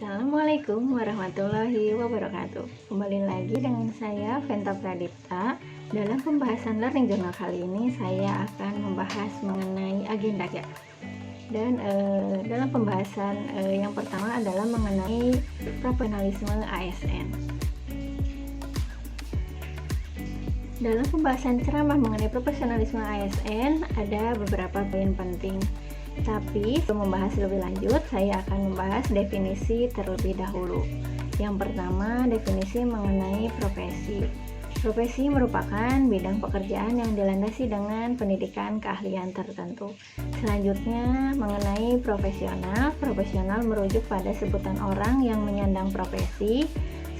Assalamualaikum warahmatullahi wabarakatuh. Kembali lagi dengan saya Venta Pradipta. Dalam pembahasan learning journal kali ini saya akan membahas mengenai agenda ya. Dan dalam pembahasan yang pertama adalah mengenai profesionalisme ASN. Dalam pembahasan ceramah mengenai profesionalisme ASN ada beberapa poin penting. Tapi sebelum membahas lebih lanjut, saya akan membahas definisi terlebih dahulu. Yang pertama, definisi mengenai profesi. Profesi merupakan bidang pekerjaan yang dilandasi dengan pendidikan keahlian tertentu. Selanjutnya, mengenai profesional. Profesional merujuk pada sebutan orang yang menyandang profesi.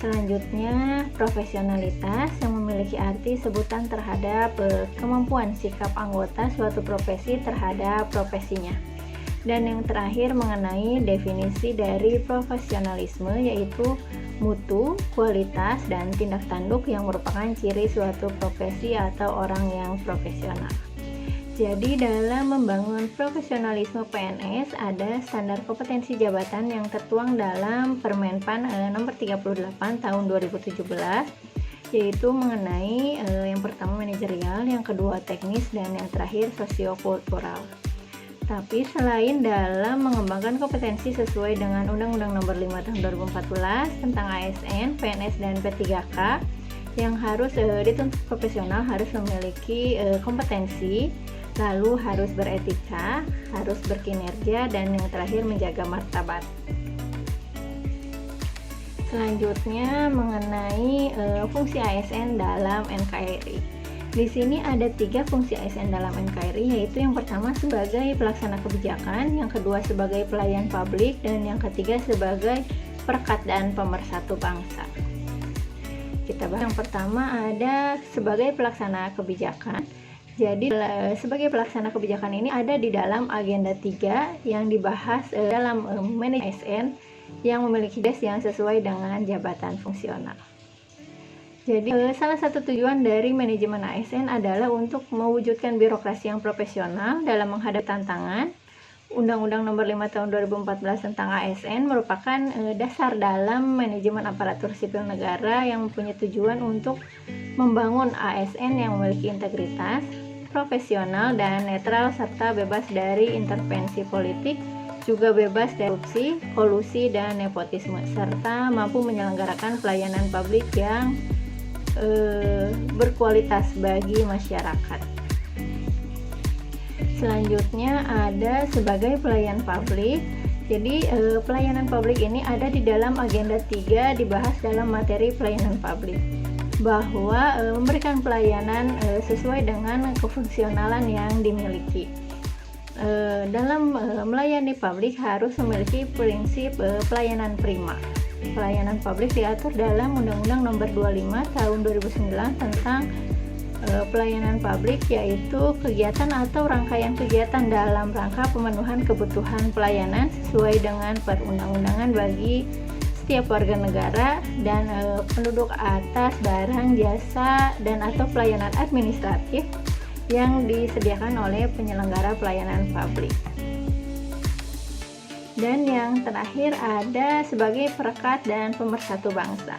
Selanjutnya, profesionalitas yang memiliki arti sebutan terhadap kemampuan sikap anggota suatu profesi terhadap profesinya. Dan yang terakhir mengenai definisi dari profesionalisme, yaitu mutu, kualitas, dan tindak tanduk yang merupakan ciri suatu profesi atau orang yang profesional. Jadi dalam membangun profesionalisme PNS ada standar kompetensi jabatan yang tertuang dalam Permenpan nomor 38 tahun 2017, yaitu mengenai yang pertama manajerial, yang kedua teknis, dan yang terakhir sosiokultural. Tapi selain dalam mengembangkan kompetensi sesuai dengan Undang-Undang Nomor 5 Tahun 2014 tentang ASN, PNS, dan P3K, yang harus dituntut profesional harus memiliki kompetensi, lalu harus beretika, harus berkinerja, dan yang terakhir menjaga martabat. Selanjutnya mengenai fungsi ASN dalam NKRI. Di sini ada 3 fungsi ASN dalam NKRI, yaitu yang pertama sebagai pelaksana kebijakan, yang kedua sebagai pelayan publik, dan yang ketiga sebagai perekat dan pemersatu bangsa. Kita bahas yang pertama ada sebagai pelaksana kebijakan. Jadi sebagai pelaksana kebijakan ini ada di dalam agenda 3 yang dibahas dalam manajemen ASN yang memiliki tugas yang sesuai dengan jabatan fungsional. Jadi salah satu tujuan dari manajemen ASN adalah untuk mewujudkan birokrasi yang profesional dalam menghadapi tantangan. Undang-Undang Nomor 5 Tahun 2014 tentang ASN merupakan dasar dalam manajemen aparatur sipil negara yang mempunyai tujuan untuk membangun ASN yang memiliki integritas, profesional, dan netral serta bebas dari intervensi politik, juga bebas dari korupsi, kolusi, dan nepotisme, serta mampu menyelenggarakan pelayanan publik yang berkualitas bagi masyarakat. Selanjutnya ada sebagai pelayan publik. Jadi pelayanan publik ini ada di dalam agenda 3 dibahas dalam materi pelayanan publik, bahwa memberikan pelayanan sesuai dengan kefungsionalan yang dimiliki. Dalam melayani publik harus memiliki prinsip pelayanan prima. Pelayanan publik diatur dalam Undang-Undang Nomor 25 Tahun 2009 tentang pelayanan publik, yaitu kegiatan atau rangkaian kegiatan dalam rangka pemenuhan kebutuhan pelayanan sesuai dengan perundang-undangan bagi setiap warga negara dan penduduk atas barang, jasa, dan atau pelayanan administratif yang disediakan oleh penyelenggara pelayanan publik. Dan yang terakhir ada sebagai perekat dan pemersatu bangsa,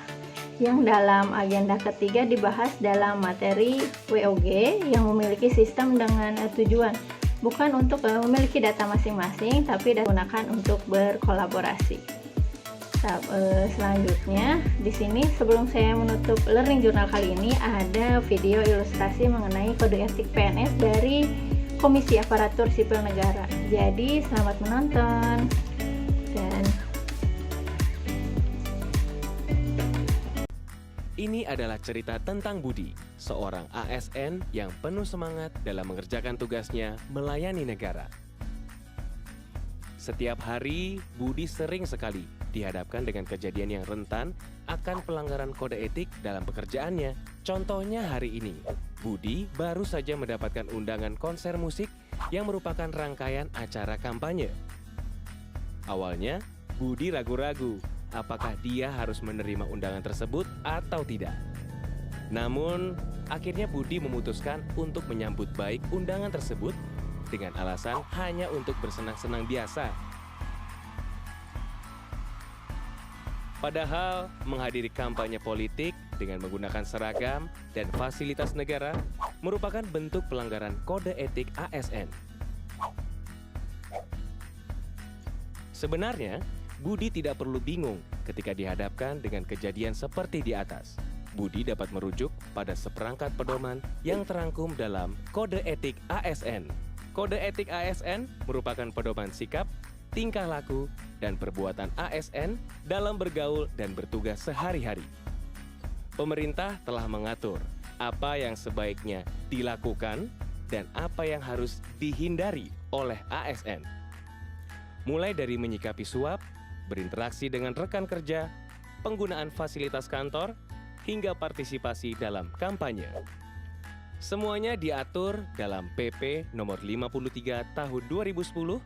yang dalam agenda ketiga dibahas dalam materi WOG yang memiliki sistem dengan tujuan bukan untuk memiliki data masing-masing, tapi digunakan untuk berkolaborasi. Selanjutnya di sini sebelum saya menutup learning journal kali ini ada video ilustrasi mengenai kode etik PNS dari Komisi Aparatur Sipil Negara. Jadi selamat menonton. Ini adalah cerita tentang Budi, seorang ASN yang penuh semangat dalam mengerjakan tugasnya melayani negara. Setiap hari, Budi sering sekali dihadapkan dengan kejadian yang rentan akan pelanggaran kode etik dalam pekerjaannya. Contohnya hari ini, Budi baru saja mendapatkan undangan konser musik yang merupakan rangkaian acara kampanye. Awalnya, Budi ragu-ragu apakah dia harus menerima undangan tersebut atau tidak. Namun, akhirnya Budi memutuskan untuk menyambut baik undangan tersebut dengan alasan hanya untuk bersenang-senang biasa. Padahal menghadiri kampanye politik dengan menggunakan seragam dan fasilitas negara merupakan bentuk pelanggaran kode etik ASN. Sebenarnya, Budi tidak perlu bingung ketika dihadapkan dengan kejadian seperti di atas. Budi dapat merujuk pada seperangkat pedoman yang terangkum dalam Kode Etik ASN. Kode Etik ASN merupakan pedoman sikap, tingkah laku, dan perbuatan ASN dalam bergaul dan bertugas sehari-hari. Pemerintah telah mengatur apa yang sebaiknya dilakukan dan apa yang harus dihindari oleh ASN. Mulai dari menyikapi suap, berinteraksi dengan rekan kerja, penggunaan fasilitas kantor, hingga partisipasi dalam kampanye. Semuanya diatur dalam PP Nomor 53 Tahun 2010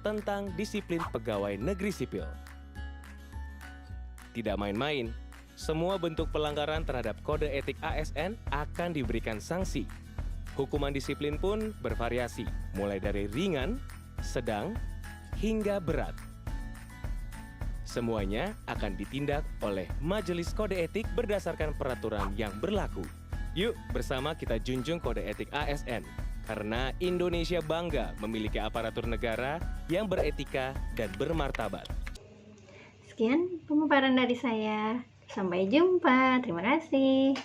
tentang Disiplin Pegawai Negeri Sipil. Tidak main-main, semua bentuk pelanggaran terhadap kode etik ASN akan diberikan sanksi. Hukuman disiplin pun bervariasi, mulai dari ringan, sedang, hingga berat. Semuanya akan ditindak oleh Majelis Kode Etik berdasarkan peraturan yang berlaku. Yuk bersama kita junjung kode etik ASN, karena Indonesia bangga memiliki aparatur negara yang beretika dan bermartabat. Sekian pemaparan dari saya. Sampai jumpa. Terima kasih.